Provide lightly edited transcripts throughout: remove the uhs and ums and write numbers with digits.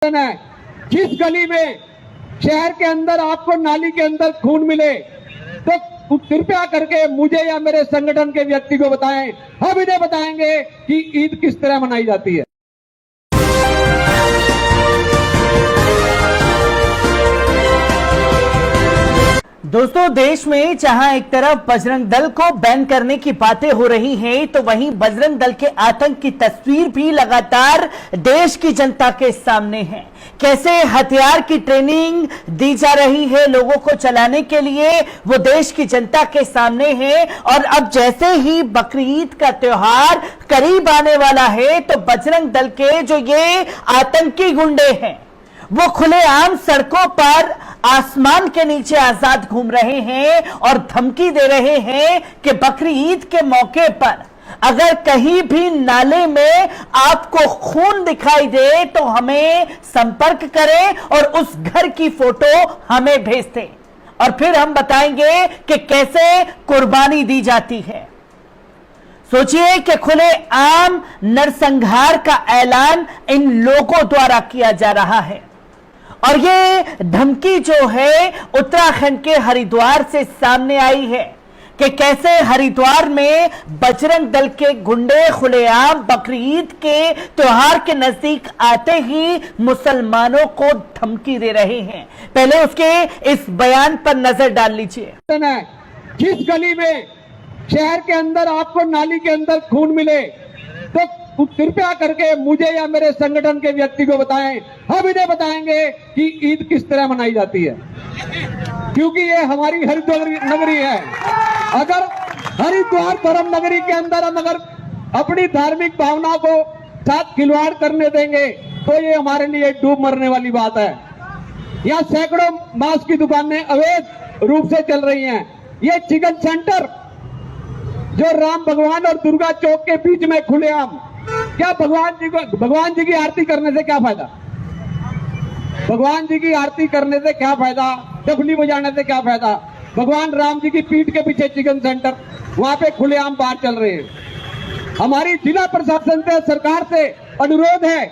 है। जिस गली में शहर के अंदर आपको नाली के अंदर खून मिले तो कृपया करके मुझे या मेरे संगठन के व्यक्ति को बताएं, हम इन्हें बताएंगे कि ईद किस तरह मनाई जाती है। दोस्तों, देश में जहां एक तरफ बजरंग दल को बैन करने की बातें हो रही हैं, तो वहीं बजरंग दल के आतंक की तस्वीर भी लगातार देश की जनता के सामने है। कैसे हथियार की ट्रेनिंग दी जा रही है लोगों को चलाने के लिए, वो देश की जनता के सामने है। और अब जैसे ही बकरीद का त्योहार करीब आने वाला है, तो बजरंग दल के जो ये आतंकी गुंडे हैं, वो खुलेआम सड़कों पर आसमान के नीचे आजाद घूम रहे हैं और धमकी दे रहे हैं कि बकरी ईद के मौके पर अगर कहीं भी नाले में आपको खून दिखाई दे तो हमें संपर्क करें और उस घर की फोटो हमें भेज दें, और फिर हम बताएंगे कि कैसे कुर्बानी दी जाती है। सोचिए कि खुलेआम नरसंहार का ऐलान इन लोगों द्वारा किया जा रहा है। और ये धमकी जो है उत्तराखंड के हरिद्वार से सामने आई है कि कैसे हरिद्वार में बजरंग दल के गुंडे खुलेआम बकरीद के त्योहार के नजदीक आते ही मुसलमानों को धमकी दे रहे हैं। पहले उसके इस बयान पर नजर डाल लीजिए। जिस गली में शहर के अंदर आपको नाली के अंदर खून मिले तो कृपया करके मुझे या मेरे संगठन के व्यक्ति को बताएं, हम इन्हें बताएंगे कि ईद किस तरह मनाई जाती है, क्योंकि ये हमारी हरिद्वार नगरी है। अगर हरिद्वार धर्म नगरी के अंदर हम अगर अपनी धार्मिक भावना को साथ खिलवाड़ करने देंगे तो ये हमारे लिए डूब मरने वाली बात है। यहाँ सैकड़ों मांस की दुकानें अवैध रूप से चल रही हैं। ये चिकन सेंटर जो राम भगवान और दुर्गा चौक के बीच में खुलेआम, क्या भगवान जी की आरती करने से क्या फायदा? भगवान जी की आरती करने से क्या फायदा? डफली बजाने से क्या फायदा? भगवान राम जी की पीठ के पीछे चिकन सेंटर, वहां पे खुलेआम बार चल रहे हैं। हमारी जिला प्रशासन से, सरकार से अनुरोध है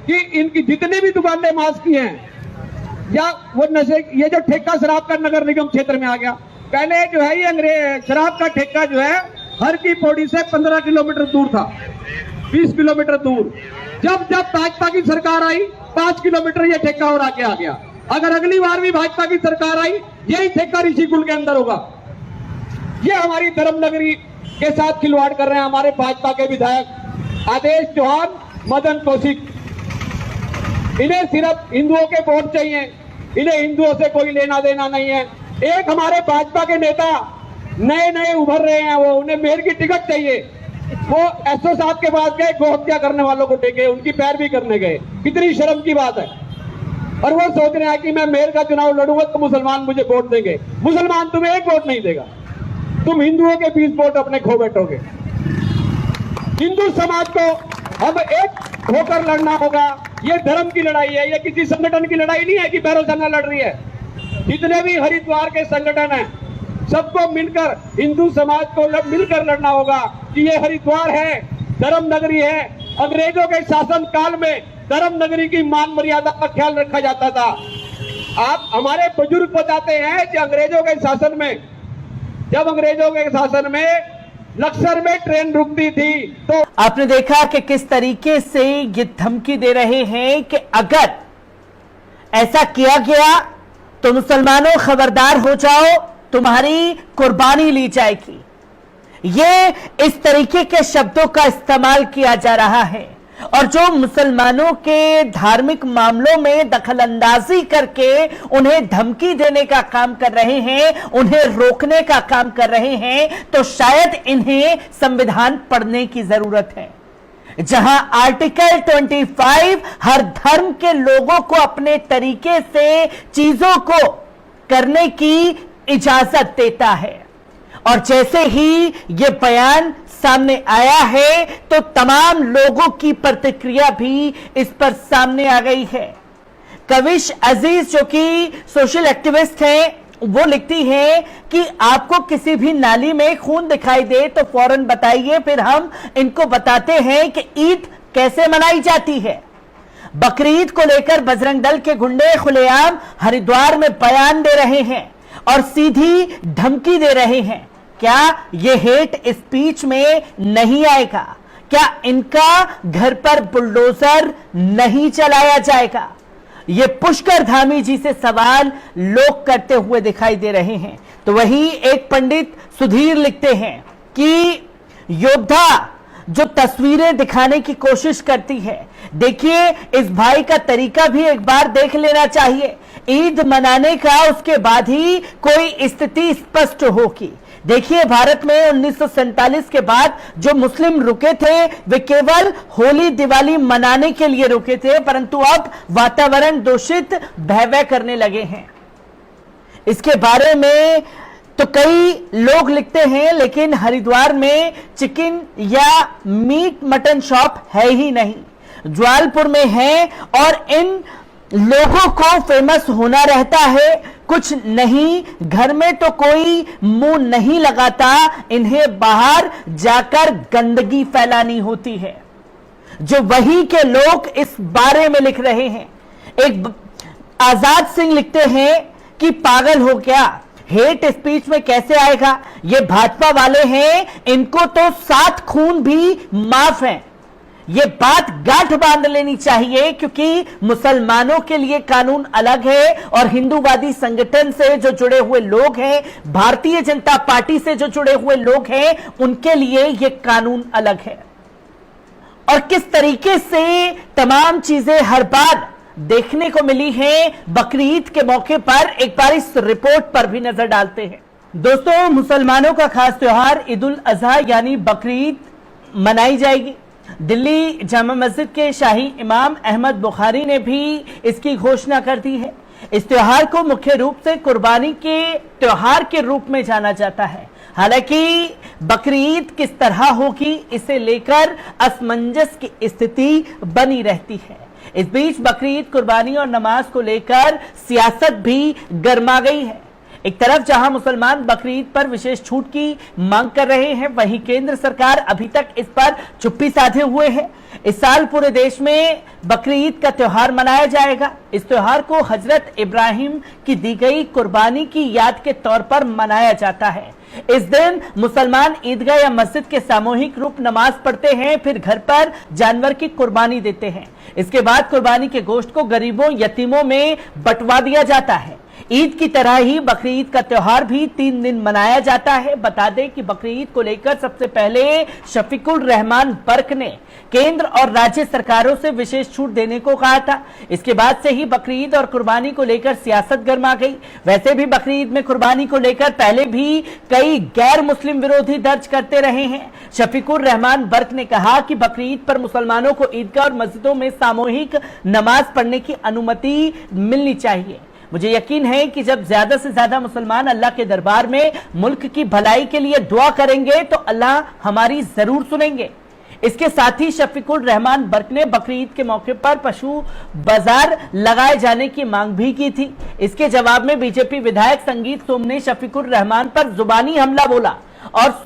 कि इनकी जितनी भी दुकानें मांस की हैं या वो नशे, ये जो ठेका शराब का नगर निगम क्षेत्र में आ गया, पहले जो है ये अंग्रेज शराब का ठेका जो है हर की पौड़ी से 15 किलोमीटर दूर था, 20 किलोमीटर दूर। जब भाजपा की सरकार आई 5 किलोमीटर ये ठेका और आगे आ गया। अगर अगली बार भी भाजपा की सरकार आई यही ठेका ऋषिकुल के अंदर होगा। ये हमारी धर्म नगरी के साथ खिलवाड़ कर रहे हैं हमारे भाजपा के विधायक आदेश चौहान, मदन कौशिक। इन्हें सिर्फ हिंदुओं के वोट चाहिए, इन्हें हिंदुओं से कोई लेना देना नहीं है। एक हमारे भाजपा के नेता नए नए उभर रहे हैं, वो उन्हें मेयर की टिकट चाहिए, वो एसओ साहब के पास गए, गौ हत्या करने वालों को टेके, उनकी पैरवी करने गए। कितनी शर्म की बात है। और वो सोच रहे हैं कि मैं मेयर का चुनाव लड़ूंगा तो मुसलमान मुझे वोट देंगे। मुसलमान तुम्हें एक वोट नहीं देगा, तुम हिंदुओं के 20 वोट अपने खो बैठोगे। हिंदू समाज को अब एक होकर लड़ना होगा। ये धर्म की लड़ाई है, ये किसी संगठन की लड़ाई नहीं है कि भैरव सेना लड़ रही है। जितने भी हरिद्वार के संगठन हैं सबको मिलकर, हिंदू समाज को मिलकर लड़ना होगा कि ये हरिद्वार है, धर्म नगरी है। अंग्रेजों के शासन काल में धर्म नगरी की मान मर्यादा का ख्याल रखा जाता था। आप हमारे बुजुर्ग बताते हैं कि अंग्रेजों के शासन में, जब अंग्रेजों के शासन में लक्सर में ट्रेन रुकती थी तो आपने देखा कि किस तरीके से ये धमकी दे रहे हैं कि अगर ऐसा किया गया तो मुसलमानों खबरदार हो जाओ, तुम्हारी कुर्बानी ली जाएगी। ये इस तरीके के शब्दों का इस्तेमाल किया जा रहा है। और जो मुसलमानों के धार्मिक मामलों में दखलंदाजी करके उन्हें धमकी देने का काम कर रहे हैं, उन्हें रोकने का काम कर रहे हैं, तो शायद इन्हें संविधान पढ़ने की जरूरत है, जहां आर्टिकल 25 हर धर्म के लोगों को अपने तरीके से चीजों को करने की इजाजत देता है। और जैसे ही ये बयान सामने आया है तो तमाम लोगों की प्रतिक्रिया भी इस पर सामने आ गई है। कविश अजीज जो कि सोशल एक्टिविस्ट हैं, वो लिखती है कि आपको किसी भी नाली में खून दिखाई दे तो फौरन बताइए, फिर हम इनको बताते हैं कि ईद कैसे मनाई जाती है। बकरीद को लेकर बजरंग दल के गुंडे खुलेआम हरिद्वार में बयान दे रहे हैं और सीधी धमकी दे रहे हैं। क्या यह हेट स्पीच में नहीं आएगा? क्या इनका घर पर बुलडोजर नहीं चलाया जाएगा? ये पुष्कर धामी जी से सवाल लोग करते हुए दिखाई दे रहे हैं। तो वहीं एक पंडित सुधीर लिखते हैं कि योद्धा जो तस्वीरें दिखाने की कोशिश करती है, देखिए इस भाई का तरीका भी एक बार देख लेना चाहिए। ईद मनाने का उसके बाद ही कोई स्थिति स्पष्ट होगी। देखिए भारत में 1947 के बाद जो मुस्लिम रुके थे वे केवल होली दिवाली मनाने के लिए रुके थे, परंतु अब वातावरण दूषित भय करने लगे हैं। इसके बारे में तो कई लोग लिखते हैं, लेकिन हरिद्वार में चिकन या मीट मटन शॉप है ही नहीं, जवालपुर में है और इन लोगों को फेमस होना रहता है, कुछ नहीं, घर में तो कोई मुंह नहीं लगाता, इन्हें बाहर जाकर गंदगी फैलानी होती है। जो वही के लोग इस बारे में लिख रहे हैं। एक आजाद सिंह लिखते हैं कि पागल हो क्या, हेट स्पीच में कैसे आएगा? ये भाजपा वाले हैं, इनको तो 7 खून भी माफ हैं। ये बात गांठ बांध लेनी चाहिए, क्योंकि मुसलमानों के लिए कानून अलग है और हिंदूवादी संगठन से जो जुड़े हुए लोग हैं, भारतीय जनता पार्टी से जो जुड़े हुए लोग हैं, उनके लिए ये कानून अलग है। और किस तरीके से तमाम चीजें हर बार देखने को मिली है बकरीद के मौके पर, एक बार इस रिपोर्ट पर भी नजर डालते हैं। दोस्तों, मुसलमानों का खास त्योहार ईद उल अजहा यानी बकरीद मनाई जाएगी। दिल्ली जामा मस्जिद के शाही इमाम अहमद बुखारी ने भी इसकी घोषणा कर दी है। इस त्योहार को मुख्य रूप से कुर्बानी के त्योहार के रूप में जाना जाता है। हालांकि बकरीद किस तरह होगी, इसे लेकर असमंजस की स्थिति बनी रहती है। इस बीच बकरीद, कुर्बानी और नमाज को लेकर सियासत भी गर्मा गई है। एक तरफ जहां मुसलमान बकरीद पर विशेष छूट की मांग कर रहे हैं, वहीं केंद्र सरकार अभी तक इस पर चुप्पी साधे हुए है। इस साल पूरे देश में बकरीद का त्योहार मनाया जाएगा। इस त्योहार को हजरत इब्राहिम की दी गई कुर्बानी की याद के तौर पर मनाया जाता है। इस दिन मुसलमान ईदगाह या मस्जिद के सामूहिक रूप नमाज पढ़ते हैं, फिर घर पर जानवर की कुर्बानी देते हैं। इसके बाद कुर्बानी के गोश्त को गरीबों, यतीमों में बंटवा दिया जाता है। ईद की तरह ही बकरीद का त्योहार भी 3 दिन मनाया जाता है। बता दें कि बकरीद को लेकर सबसे पहले शफीकुर रहमान बर्क ने केंद्र और राज्य सरकारों से विशेष छूट देने को कहा था। इसके बाद से ही बकरीद और कुर्बानी को लेकर सियासत गर्मा गई। वैसे भी बकरीद में कुर्बानी को लेकर पहले भी कई गैर मुस्लिम विरोधी दर्ज करते रहे हैं। शफीकुर रहमान बर्क ने कहा कि बकरीद पर मुसलमानों को ईदगाह और मस्जिदों में सामूहिक नमाज पढ़ने की अनुमति मिलनी चाहिए। मुझे यकीन है कि जब ज्यादा से ज्यादा मुसलमान अल्लाह के दरबार में मुल्क की भलाई के लिए दुआ करेंगे तो अल्लाह हमारी जरूर सुनेंगे। इसके साथ ही शफीकुर रहमान बर्क ने बकरीद के मौके पर पशु बाजार लगाए जाने की मांग भी की थी। इसके जवाब में बीजेपी विधायक संगीत सोम ने शफीकुर रहमान पर जुबानी हमला बोला और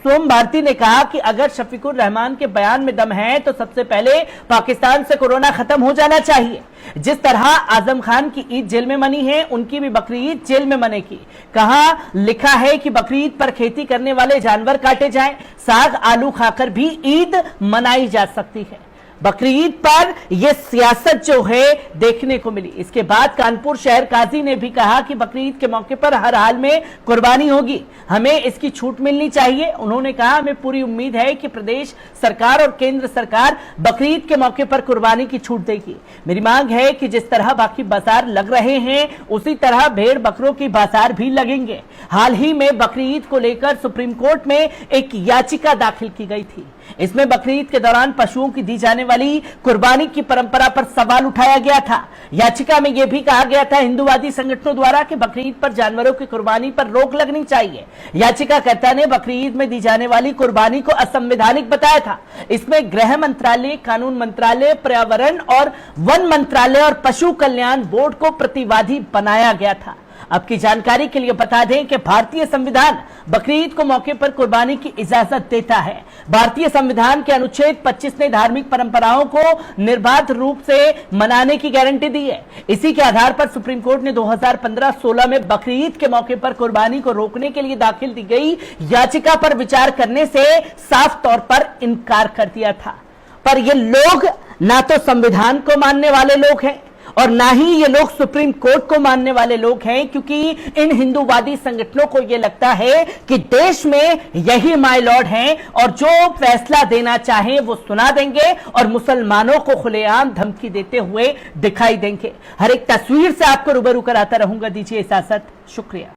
सोम भारती ने कहा कि अगर शफीकुर रहमान के बयान में दम है तो सबसे पहले पाकिस्तान से कोरोना खत्म हो जाना चाहिए। जिस तरह आजम खान की ईद जेल में मनी है, उनकी भी बकरीद जेल में मनेगी। कहाँ लिखा है कि बकरीद पर खेती करने वाले जानवर काटे जाएं, साग आलू खाकर भी ईद मनाई जा सकती है। बकरीद पर यह सियासत जो है देखने को मिली। इसके बाद कानपुर शहर काजी ने भी कहा कि बकरीद के मौके पर हर हाल में कुर्बानी होगी, हमें इसकी छूट मिलनी चाहिए। उन्होंने कहा, हमें पूरी उम्मीद है कि प्रदेश सरकार और केंद्र सरकार बकरीद के मौके पर कुर्बानी की छूट देगी। मेरी मांग है कि जिस तरह बाकी बाजार लग रहे हैं उसी तरह भेड़ बकरों की बाजार भी लगेंगे। हाल ही में बकरीद को लेकर सुप्रीम कोर्ट में एक याचिका दाखिल की गई थी। इसमें बकरीद के दौरान पशुओं की दी जाने वाली कुर्बानी की परंपरा पर सवाल उठाया गया था। याचिका में यह भी कहा गया था हिंदूवादी संगठनों द्वारा कि बकरीद पर जानवरों की कुर्बानी पर रोक लगनी चाहिए। याचिकाकर्ता ने बकरीद में दी जाने वाली कुर्बानी को असंवैधानिक बताया था। इसमें गृह मंत्रालय, कानून मंत्रालय, पर्यावरण और वन मंत्रालय और पशु कल्याण बोर्ड को प्रतिवादी बनाया गया था। आपकी जानकारी के लिए बता दें कि भारतीय संविधान बकरीद को मौके पर कुर्बानी की इजाजत देता है। भारतीय संविधान के अनुच्छेद 25 ने धार्मिक परंपराओं को निर्बाध रूप से मनाने की गारंटी दी है। इसी के आधार पर सुप्रीम कोर्ट ने 2015-16 में बकरीद के मौके पर कुर्बानी को रोकने के लिए दाखिल दी गई याचिका पर विचार करने से साफ तौर पर इनकार कर दिया था। पर ये लोग ना तो संविधान को मानने वाले लोग हैं और ना ही ये लोग सुप्रीम कोर्ट को मानने वाले लोग हैं, क्योंकि इन हिंदूवादी संगठनों को ये लगता है कि देश में यही माय लॉर्ड हैं और जो फैसला देना चाहें वो सुना देंगे और मुसलमानों को खुलेआम धमकी देते हुए दिखाई देंगे। हर एक तस्वीर से आपको रूबरू कराता रहूंगा। दीजिए इजाजत, शुक्रिया।